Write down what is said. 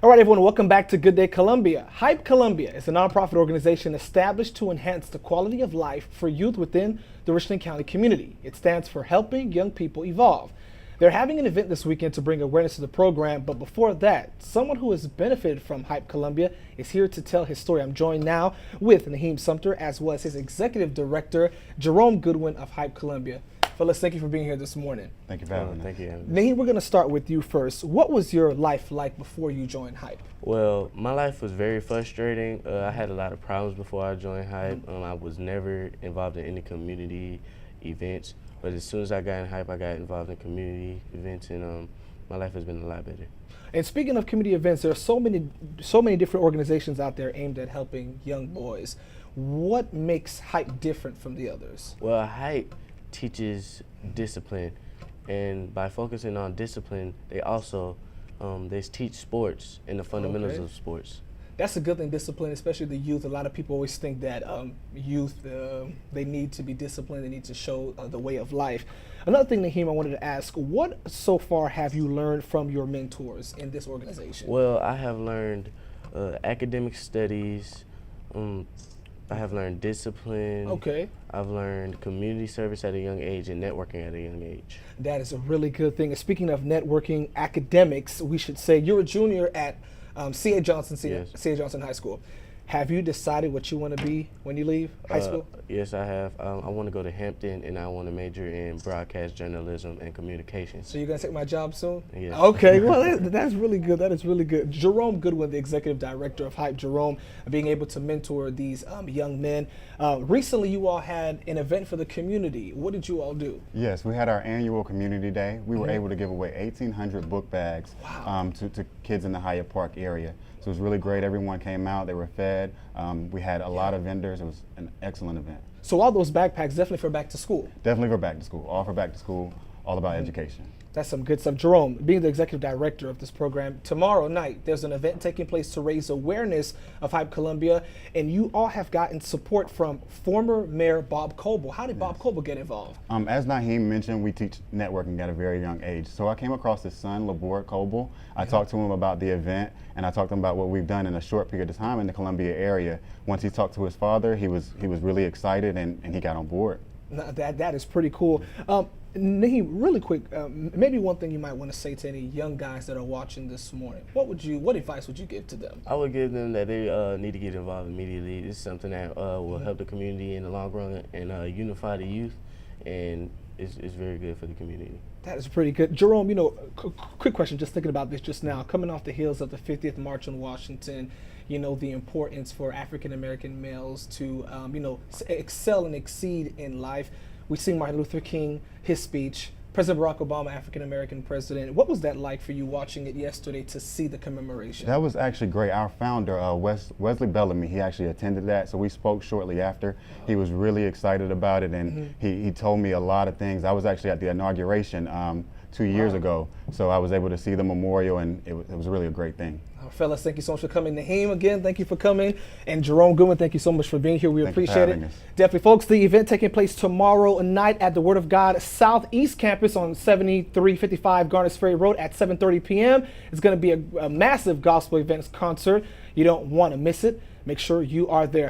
All right, everyone, welcome back to Good Day Columbia. H.Y.P.E Columbia is a nonprofit organization established to enhance the quality of life for youth within the Richland County community. It stands for Helping Young People Evolve. They're having an event this weekend to bring awareness to the program, but before that, someone who has benefited from H.Y.P.E Columbia is here to tell his story. I'm joined now with Nyheme Sumpter, as well as his executive director, Jerome Goodwin of H.Y.P.E Columbia. Fellas, thank you for being here this morning. Thank you for having me. Thank you. Nyheme, we're going to start with you first. What was your life like before you joined H.Y.P.E? Well, my life was very frustrating. I had a lot of problems before I joined H.Y.P.E. I was never involved in any community events, but as soon as I got in H.Y.P.E, I got involved in community events, and my life has been a lot better. And speaking of community events, there are so many different organizations out there aimed at helping young boys. What makes H.Y.P.E different from the others? Well, H.Y.P.E teaches discipline, and by focusing on discipline, they also they teach sports and the fundamentals of sports. That's a good thing, discipline, especially the youth. A lot of people always think that youth, they need to be disciplined, they need to show the way of life. Another thing, Nyheme, I wanted to ask, what so far have you learned from your mentors in this organization? Well, I have learned academic studies, I have learned discipline. Okay. I've learned community service at a young age and networking at a young age. That is a really good thing. And speaking of networking, academics, we should say you're a junior at C.A. Johnson High School. Have you decided what you want to be when you leave high school? Yes, I have. I want to go to Hampton, and I want to major in broadcast journalism and communications. So you're going to take my job soon? Yes. Okay, well, that's really good. That is really good. Jerome Goodwin, the executive director of H.Y.P.E. Jerome, being able to mentor these young men. Recently, you all had an event for the community. What did you all do? Yes, we had our annual community day. We were able to give away 1,800 book bags to kids in the H.Y.P.E Park area. So it was really great. Everyone came out. They were fed. We had a lot of vendors. It was an excellent event. So all those backpacks definitely for back to school? Definitely for back to school. All for back to school. All about education. That's some good stuff. Jerome, being the executive director of this program, tomorrow night there's an event taking place to raise awareness of H.Y.P.E Columbia, and you all have gotten support from former Mayor Bob Coble. How did Bob Coble get involved? As Nyheme mentioned, we teach networking at a very young age. So I came across his son, Laborde Coble. I talked to him about the event, and I talked to him about what we've done in a short period of time in the Columbia area. Once he talked to his father, he was really excited, and he got on board. That is pretty cool. Nyheme, really quick, maybe one thing you might want to say to any young guys that are watching this morning. What advice would you give to them? I would give them that they need to get involved immediately. It's something that will help the community in the long run and unify the youth, and it's very good for the community. That is pretty good. Jerome, you know, quick question, just thinking about this just now, coming off the heels of the 50th March on Washington, you know, the importance for African-American males to, you know, excel and exceed in life. We see Martin Luther King, his speech, President Barack Obama, African-American president. What was that like for you watching it yesterday to see the commemoration? That was actually great. Our founder, Wesley Bellamy, he actually attended that, so we spoke shortly after. He was really excited about it, and he told me a lot of things. I was actually at the inauguration 2 years ago, so I was able to see the memorial, and it was really a great thing. Fellas, thank you so much for coming. Nyheme, again, thank you for coming. And Jerome Goodwin, thank you so much for being here. We appreciate it. Definitely, folks, the event taking place tomorrow night at the Word of God Southeast Campus on 7355 Garners Ferry Road at 7:30 p.m. It's going to be a massive gospel events concert. You don't want to miss it. Make sure you are there.